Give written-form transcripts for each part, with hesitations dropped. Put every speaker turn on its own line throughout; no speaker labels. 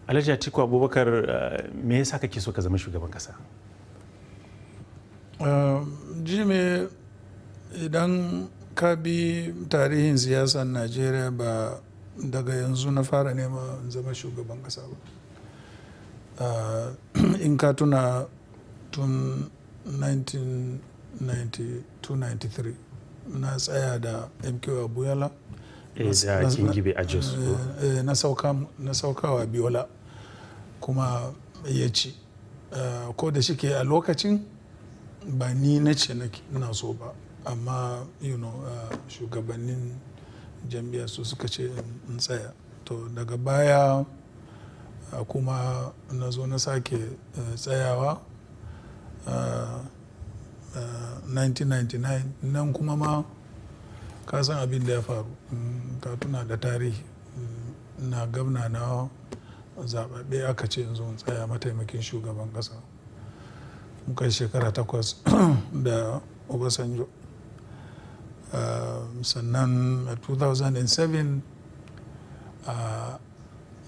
Alhaji Atiku Abubakar, me yasa kake so ka zama shugaban kasa?
Jime, idan ka bi tarihin siyasar Najeriya ba daga yanzu na fara nema zama shugaban kasa ba. In ka tuna tun 1992-93 na tsaya da MK Abubakar
Da kingibe a Jos.
na saukawa Biola kuma ya ci. Ko da shike a lokacin ba ni na ce na so ba, amma shugabannin jam'iyyar su suka ce in tsaya. To daga baya kuma na zo na sake tsayawa 1999 nan kuma ma ka san abin da ya faru, ka tuna da tarihi na gwamna na zaɓaɓɓe aka ce in zo in tsaya mataimakin shugaban ƙasa. Muka yi shekara 8 da Obasanjo. Sannan a 2007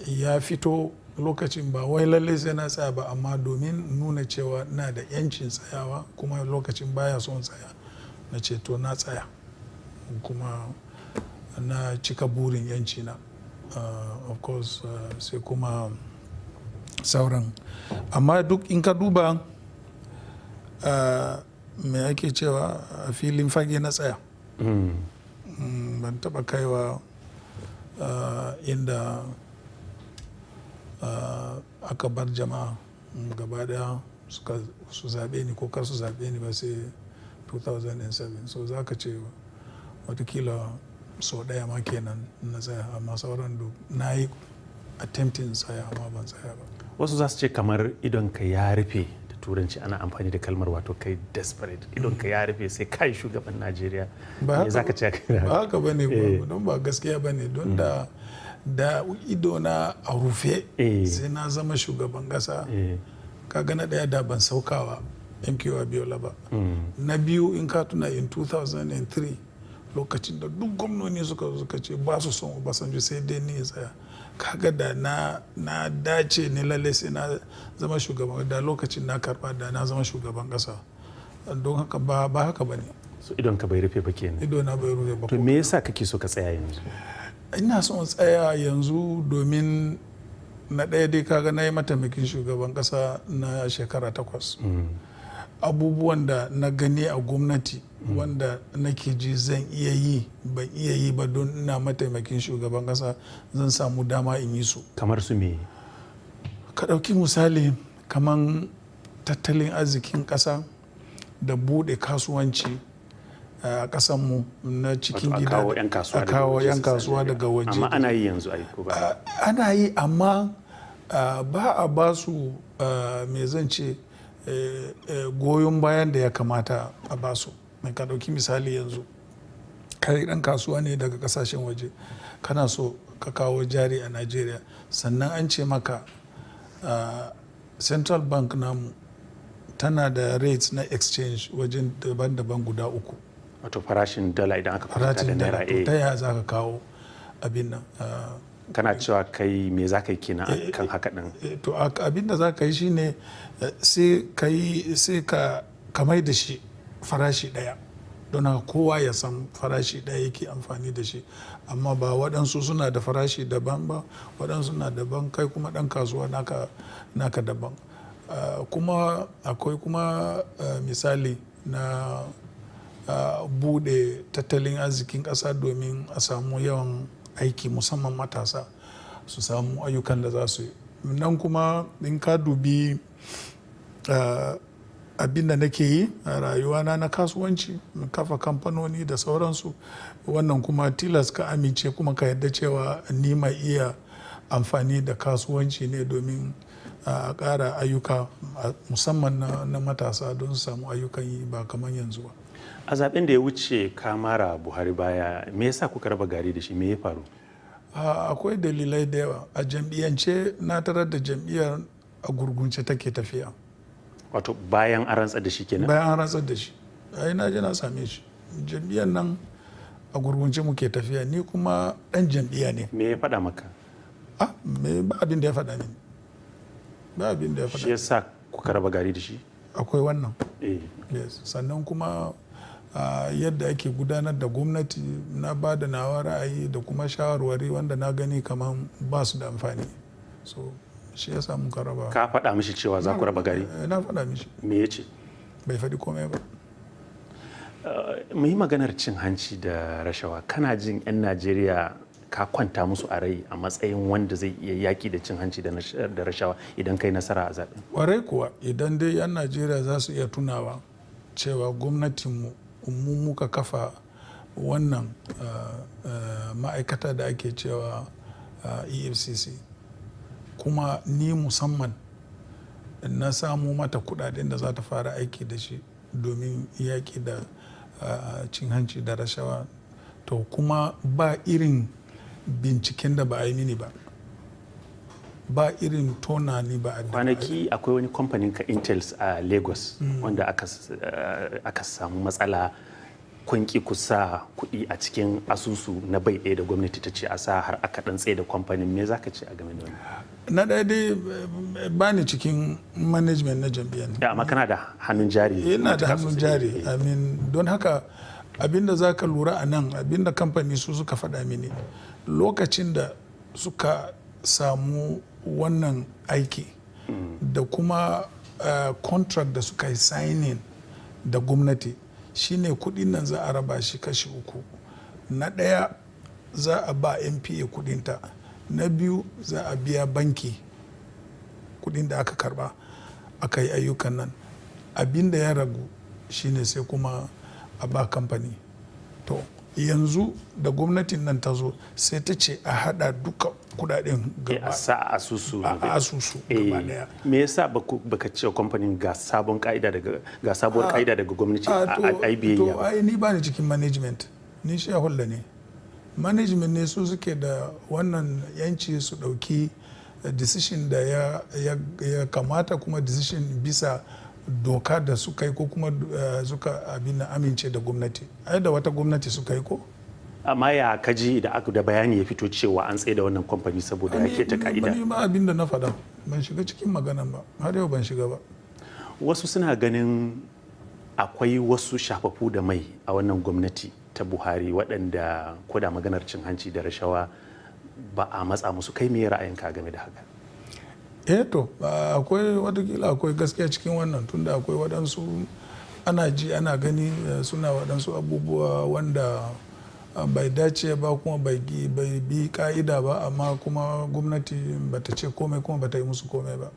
ya fito lokacin ba wai lallai sai na tsaya ba, amma domin nuna cewa na da 'yancin tsayawa kuma lokacin baya son tsaya na ce to na tsaya kuma na cika burin 'yanci na. Of course sai kuma sauran, amma duk in ka duba me ake cewa a filin fage na tsaya. Ban taba kaiwa inda aka bar jama'a gaba daya su zaɓe ni ko kar su zaɓe ni ba sai 2007. So za ka ce watakila sau ɗaya ma kenan na tsaya, amma sauran na yi attempting tsaya amma ban tsaya ba.
Wasu za su ce kamar idonka ya rufe, da turanci ana amfani da kalmar wato kai desperate, idonka ya rufe sai kai shugaban Najeriya. Me za ka ce?
Ba haka ba ne, don ba gaskiya ba ne, don da idona a rufe sai na zama shugaban kasa. Kaga na ɗaya da ban saukawa MK Abiola ba. Na biyu in ka tuna in 2003 lokacin da duk gwamnoni suka ce ba su son Obasanjo sai dai ni ya tsaya. Kaga da na dace ne lalle sai na zama shugaban, da lokacin na karba da na zama shugaban kasa. Don haka ba haka ba ne.
So idonka bai rufe ba kenan?
Idona bai rufe ba.
To me yasa kake so ka tsaya yanzu?
Ina son tsaya yanzu domin na ɗaya dai kaga na yi mataimakin shugaban kasa na shekara 8. Abubuwan da na gani a gwamnati wanda nake ji zan iya yi ban iya yi ba don ina mataimakin shugaban kasa, zan samu dama in yi su.
Kamar su me?
Ka ɗauki misali kamar tattalin arzikin ƙasa da buɗe kasuwanci a ƙasanmu na cikin gida,
a kawo 'yan kasuwa
daga waje.
Amma ana yi yanzu ko ba?
Ana yi, amma ba a ba su me zan ce goyon bayan da ya kamata a ba su. Ka ɗauki misali yanzu kai ɗan kasuwa ne daga ƙasashen waje, kana so ka kawo jari a Najeriya, sannan an ce maka Central Bank namu tana da rates na exchange wajen daban-daban guda 3.
Wato farashin dala idan aka farata da naira.
Ta yaya za ka kawo abin nan?
Kana cewa kai me za ka yi kenan kan haka ɗin?
To abin da za ka yi shine sai ka mai da shi farashi ɗaya, don haka kowa ya san farashi ɗaya yake amfani da shi, amma ba waɗansu suna da farashi daban ba, waɗansu na daban, kai kuma ɗan kasuwa naka daban. Kuma akwai kuma misali na bude tattalin arzikin ƙasa domin a samu yawan aiki, musamman matasa su samu ayyukan da za su yi. Nan kuma in ka dubi abin da nake yi a rayuwana na kasuwanci, kafa kamfanoni da sauransu, wannan kuma tilas ka amince kuma ka yarda cewa ni mai iya amfani da kasuwanci ne domin a ƙara ayyuka musamman na matasa don su samu ayyukan yi ba kamar yanzu ba.
A zaben da ya wuce ka mara Buhari baya, me yasa kuka raba gari da shi, me ya faru?
Akwai dalilai da yawa. A jam'iyyance na tarar da jam'iyyar a gurgunce take tafiya.
Wato bayan an rantsar da shi kenan? Bayan
an rantsar da shi. Na je na same shi. Jam'iyyar nan a gurgunce muke tafiya, ni kuma ɗan jam'iyya ne.
Me ya faɗa maka?
Me ba abin da ya faɗa mini. ba abin da ya faɗa.
Shi yasa kuka raba gari da shi?
Akwai wannan.
Yes.
Sannan kuma yadda ake gudanar da gwamnati na ba da nawa ra'ayi da kuma shawarwari wanda na gani kamar ba su da amfani. So shi yasa muka raba.
Ka faɗa mishi cewa za ku raba gari?
Na faɗa mishi.
Me ya ce?
Bai faɗi komai ba.
Mu yi maganar cin hanci da rashawa. Kana jin 'yan Najeriya ka kwanta musu a rai a matsayin wanda zai iya yaki da cin hanci da rashawa idan kai nasara a zaɓen?
Ƙwarai kuwa idan dai 'yan Najeriya za su iya tunawa cewa gwamnatinmu mu muka kafa wannan ma'aikata da ake cewa EFCC, kuma ni musamman na samu mata kudaden da za ta fara aiki da shi domin yaki da cin hanci da rashawa, to kuma ba irin binciken da ba a yi mini ba irin tona ni ba.
Kwanaki akwai wani kamfanin ka Intels a Lagos wanda aka samu matsala, kun ki ku sa kuɗi a cikin asusu na bai ɗaya da gwamnati ta ce a sa, har aka ɗan tsaye da kamfanin. Me za ka ce a game da wani?
Na ɗaya dai ba ni cikin management na jam'iyyar.
Amma kana da hannun jari?
Ina da hannun jari. Don haka abinda za ka lura a nan, abinda kamfani su suka faɗa mini lokacin da suka samu wannan aiki da kuma contract da suka yi signing da gwamnati, shine kudin nan za a raba shi kashi uku. Na ɗaya za a ba NPA kudinta, na biyu za a biya banki kudin da aka karba aka yi ayyukan nan, abin da ya ragu shine sai kuma a ba kamfani. To yanzu da gwamnatin nan ta zo sai ta ce a hada duka kudaden gaba
a sa a asusu
gaba daya.
Me yasa baka ce kamfanin ga sabuwar ka'ida daga gwamnati a IBA?
To ai ni ba ni cikin management, ni shareholder ne. Management ne su suke da wannan yanci su dauki decision da ya kamata, kuma decision bisa doka da suka yi ko kuma suka abin amince da gwamnati. Ai da wata gwamnati suka yi ko?
Amma ya kaji da bayani ya fito cewa an tsaye da wannan kamfani saboda yake ta ka'ida?
Ni ma abin da na faɗa ban shiga cikin maganan ba, har yau ban shiga ba.
Wasu suna ganin akwai wasu shafafu da mai a wannan gwamnati ta Buhari waɗanda ko da maganar cin hanci da rashawa ba a matsa musu. Kai me ra'ayinka game da haka?
To akwai watakila akwai gaskiya cikin wannan, tunda akwai waɗansu ana ji ana gani suna waɗansu abubuwa wanda bai dace ba kuma bai bi ka'ida ba, amma kuma gwamnati bata ce komai kuma bata yi musu komai ba.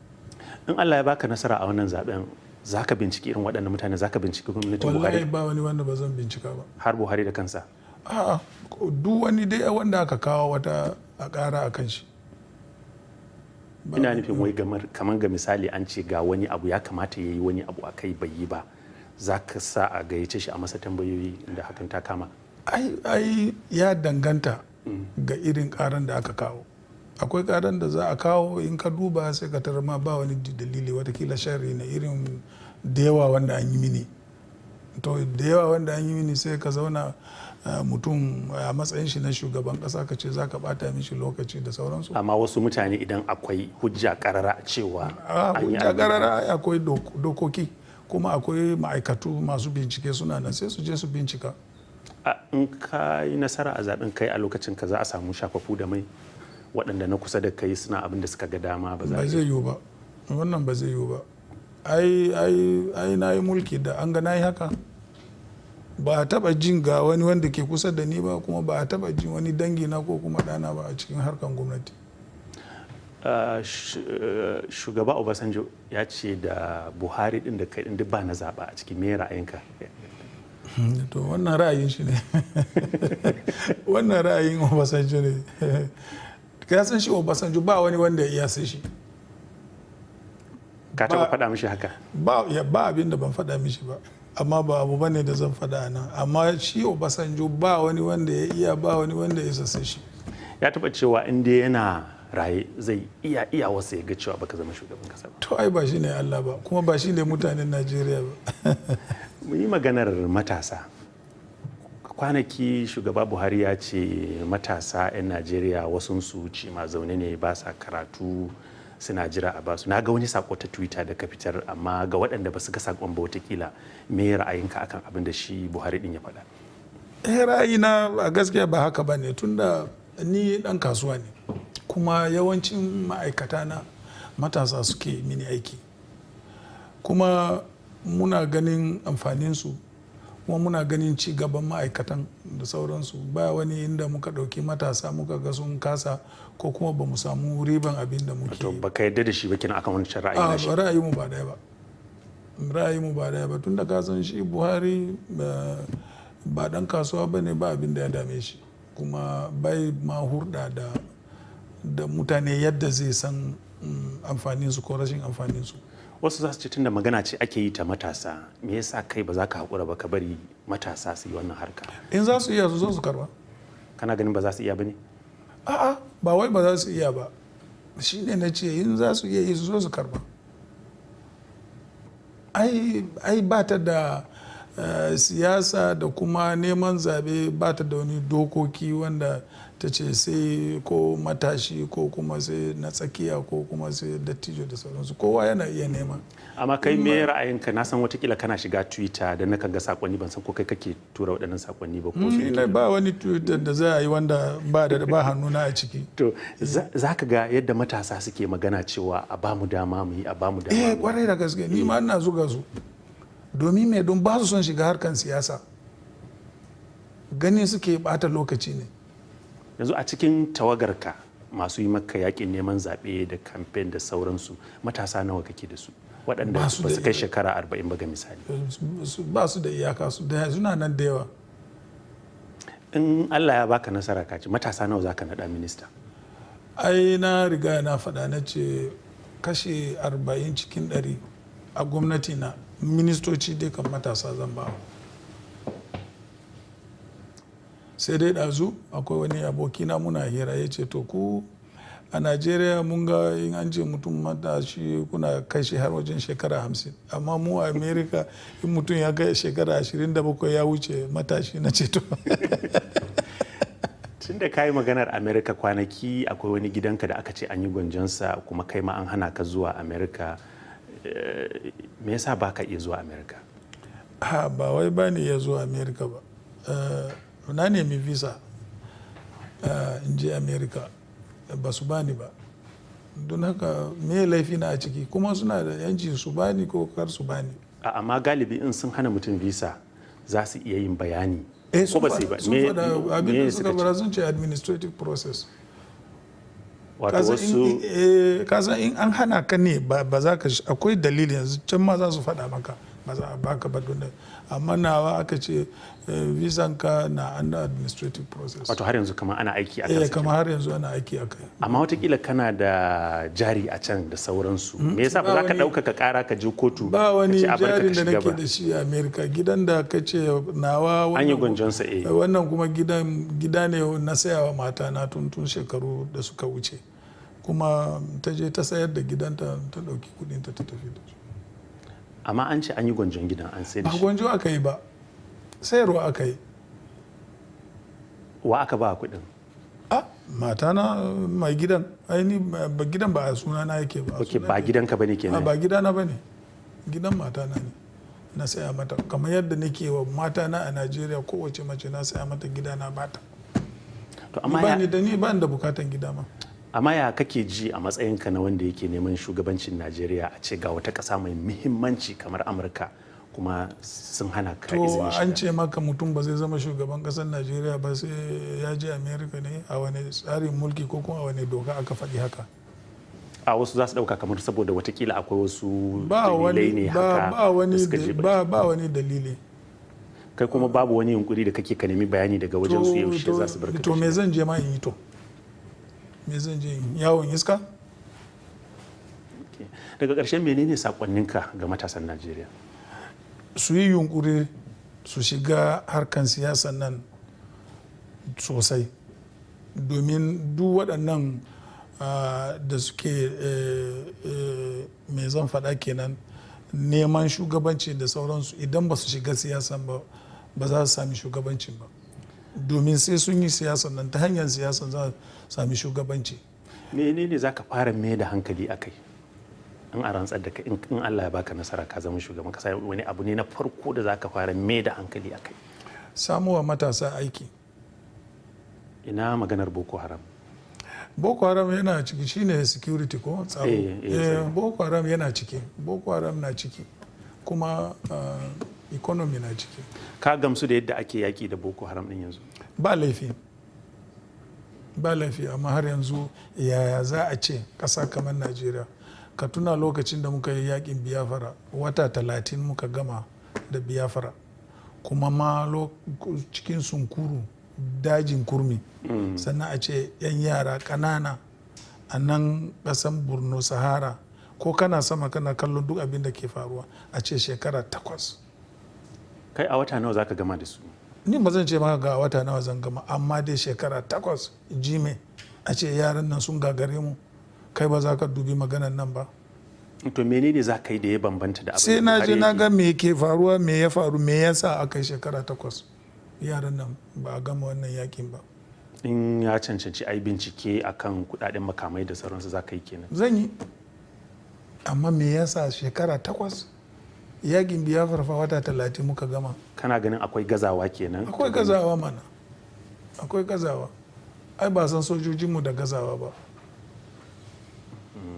In
Allah ya baka nasara a wannan zaben, za ka binciki irin waɗannan mutane, za ka binciki gwamnatin Buhari?
Wallahi ba wani wanda ba zan bincika ba.
Har Buhari da kansa?
A'a, duk wani dai wanda aka kawo wata a ƙara a kan shi.
Ina nufin wai kamar ga misali an ce ga wani abu ya kamata ya yi wani abu a kai bai yi ba, za ka sa a gayyace shi a masa tambayoyi da hakan ta kama? Ai
ya danganta ga irin karan da aka kawo. Akwai karan da za a kawo in ka duba sai ka tarar ma ba wani dalili, watakila sharri na irin da yawa wanda an yi mini. To da yawa wanda an yi mini sai ka zauna mutum a matsayin shi na shugaban kasa ka ce za ka bata mishi lokaci da sauransu.
Amma wasu mutane idan akwai hujja karara cewa
hujja karara akwai dokoki, kuma akwai ma'aikatu masu bincike suna nan sai su je su bincika.
In ka yi nasara a zaben kai a lokacin ka za a samu shafafu da mai waɗanda na kusa da kai suna abin da suka ga dama ba
zai yiwu ba. Wannan ba zai yiwu ba. ai na yi mulki da an ga na yi haka, ba a taba jin ga wani wanda ke kusa da ni ba, kuma ba a taba jin wani dangi na ko kuma ɗana ba a cikin harkan gwamnati.
Shugaba Obasanjo ya ce da Buhari din da kai din duk ba na zaɓa a cikin me ra'ayinka?
To wannan ra'ayin shi ne. Wannan ra'ayin Obasanjo ne. Ka san shi Obasanjo ba wani wanda ya iya sai shi.
Ka taɓa faɗa mishi haka?
Ba abin da ban faɗa mishi ba, amma ba abu bane da zan faɗa nan. Amma shi Obasanjo ba wani wanda ya iya, ba wani wanda ya sassa shi.
Ya taɓa cewa in dai yana raye zai iya wasu ya ga cewa baka zama shugaban kasa ba.
To ai ba shi ne Allah ba, kuma ba shi ne mutanen Najeriya ba.
Mun yi maganar matasa. Kwanaki shugaba Buhari ya ce matasa 'yan Najeriya wasunsu ci ma zaune ne, ba sa karatu, suna jira a basu. Na ga wani sako ta Twitter da ka fitar, amma ga waɗanda ba su ga sakon ba watakila, me ra'ayinka akan abin da shi Buhari din ya faɗa?
Ra'ayina a gaskiya ba haka ba ne, tunda ni ɗan kasuwa ne kuma yawancin ma'aikata na matasa suke mini aiki, kuma muna ganin amfaninsu kuma muna ganin ci gaban ma'aikatan da sauransu. Ba wani inda muka ɗauki matasa muka ga sun kasa ko kuma ba mu samu riban abin da muke.
To baka yarda da shi ba kina akan wancan ra'ayi na shi?
Ra'ayinmu ba daya ba, ra'ayinmu ba daya ba, tunda ka san shi Buhari ba dan kasuwa ba ne, ba abin da ya dame shi, kuma bai ma hurɗa da mutane yadda zai san amfaninsu ko rashin amfaninsu.
Wasu za su ce tunda magana ce ake yi ta matasa, me yasa kai ba za ka haƙura ba ka bari matasa su yi wannan harka?
In za su iya su zo su karba.
Kana ganin ba za su iya ba ne?
A'a, ba wai ba za su iya ba, shi ne na ce in za su iya yi su zo su karba. Ai ba ta da siyasa da kuma neman zabe, ba ta da wani dokoki wanda ta ce sai ko matashi ko kuma sai na tsakiya ko kuma sai dattijo da sauransu. Kowa yana iya nema.
Amma kai me ra'ayinka? Na san watakila kana shiga Twitter da nakan ga sakonni, ban san ko kai kake tura waɗannan sakonni ba ko
ni ba wani Twitter da za a yi wanda ba hannuna a ciki.
To za ka ga yadda matasa suke magana cewa a ba mu dama mu yi, a ba mu dama.
Kwarai da gaske, ni ma ina zuga su. Domin me? Don ba su son shiga harkan siyasa, gani suke bata lokaci ne.
Yanzu a cikin tawagarka masu yi maka yakin neman zaɓe da kamfen da sauransu, matasa nawa kake da su waɗanda ba su kai shekara 40 ba ga misali?
Ba su da iyaka, suna nan da yawa.
In Allah ya baka nasara ka ci, matasa nawa za ka naɗa minista?
Ai na riga na faɗa, na ce kashi 40 cikin 100 a gwamnati na ministoci dai kan matasa zan ba. Sai dai ɗazu akwai wani abokina muna hira, ya ce to ku a Najeriya mun ga in an ce mutum matashi kuna kai shi har wajen shekara 50, amma mu a America in mutum ya kai shekara 27 ya wuce matashi. Na ce to
tun da kayi maganar America, kwanaki akwai wani gidanka da aka ce an yi gwanjonsa kuma kai ma an hana ka zuwa America. Me yasa ba ka iya zuwa America?
Ba wai ba ni iya zuwa America ba. Na nemi visa in je America, ba su bani ba. Don haka me laifi na a ciki? Kuma suna da yanci su bani ko kar su bani.
Amma galibi in sun hana mutum visa za su iya yin bayani. Ko ba su yi ba?
Sun faɗa abin da suka bara, sun ce administrative process.
Wato wasu
kasan in an hana ka ne ba za ka, akwai dalili, yanzu can ma za su faɗa maka ba za a baka ba. Amma nawa aka ce visan ka na under administrative process.
Wato har yanzu kamar ana aiki a kansa?
Kamar har yanzu ana aiki a kai.
Amma watakila kana da jari a can da sauransu, me yasa ba za ka ɗaukaka ƙara ka je kotu?
Ba wani jarin da nake da shi a America. Gidan da ka ce nawa
an yi gwanjonsa.
Wannan kuma gida ne na sayawa mata na tun shekaru da suka wuce, kuma ta je ta sayar da gidanta, ta ɗauki kuɗinta ta tafi da su.
Amma an ce an yi gwanjon gidan, an sayar da shi.
Ba gwanjo aka yi ba, sayarwa aka yi.
Wa aka ba kuɗin?
Mata na mai gidan. Aini gidan ba a suna na yake ba.
Ok, ba gidanka bane kenan?
Ba gidana bane, gidan mata na ne. Na saya mata kamar yadda nake wa mata na a Najeriya, kowace mace na saya mata gida na bata.
To amma
ba ni da bukatan gida ma.
Amma ya kake ji a matsayinka na wanda yake neman shugabancin Najeriya, a ce ga wata ƙasa mai muhimmanci kamar Amurka kuma sun hana ka izinin shiga?
To an ce maka mutum ba zai zama shugaban ƙasar Najeriya ba sai ya je Amerika ne? A wani tsarin mulki ko kuma a wani doka aka faɗi haka?
A wasu za su ɗauka kamar saboda watakila akwai wasu dalilai ne haka da suka je
ba wani dalili.
Kai kuma babu wani yunkuri da kake ka nemi bayani daga wajen su yaushe za su barka?
To me zan je ma in yi to? Me zan je yawon iska?
Daga ƙarshen menene sakonninka ga matasan Najeriya?
Su yi yunkuri su shiga harkan siyasan nan sosai, domin duk waɗannan da suke mai zan faɗa kenan neman shugabanci da sauransu, idan ba su shiga siyasan ba za su sami shugabancin ba. Domin sai sun yi siyasan nan, ta hanyar siyasan za su sami shugabanci.
menene za ka fara mai da hankali a kai in a rantsar da kai in Allah ya baka nasara ka zama shugaban kasa, wani abu ne na farko da za ka fara mai da hankali a kai?
Samuwa matasa aiki.
Ina maganar boko haram?
Boko haram yana ciki, shine security ko tsaro. Boko haram yana ciki, boko haram na ciki, kuma economy na ciki.
Ka gamsu da yadda ake yaki da boko haram din yanzu?
Ba laifi, ba laifi, amma har yanzu yaya za a ce ƙasa kamar Najeriya? Ka tuna lokacin da muka yi yakin Biafra, wata 30 muka gama da Biafra, kuma ma cikin sunkuru, dajin kurmi, sannan a ce 'yan yara ƙanana a nan ƙasan Borno Sahara, ko kana sama kana kallon duk abin da ke faruwa, a ce shekara 8.
Kai a wata nawa za ka gama da su?
Ni ba zan ce maka ga wata nawa zan gama, amma dai shekara 8 jime a ce yaran nan sun gagare mu, kai ba za ka dubi maganan nan ba?
To menene za ka yi da ya bambanta da abin
sai na je na ga me ke faruwa, me ya faru, me ya sa aka yi shekara 8 yaran nan ba a gama wannan yakin ba.
In ya cancanci ai bincike akan kudaden makamai da sauransu za ka yi kenan?
Zan yi, amma me ya sa shekara 8? Yakin Biafra fa wata 30 muka gama.
Kana ganin akwai gazawa kenan?
Akwai gazawa mana, akwai gazawa. Ai ba san sojojinmu da gazawa ba.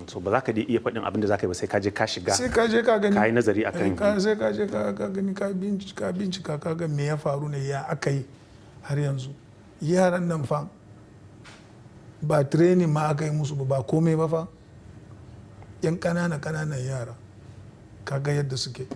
So ba za ka iya faɗin abin da za ka yi ba, sai ka je ka shiga,
sai ka je ka gani,
ka yi nazari akan,
sai ka je ka gani, ka bincika, ka ga me ya faru ne, ya aka yi har yanzu. Yaran nan fa ba training ma aka yi musu ba komai ba fa, yan ƙananan yara, ka ga yadda suke.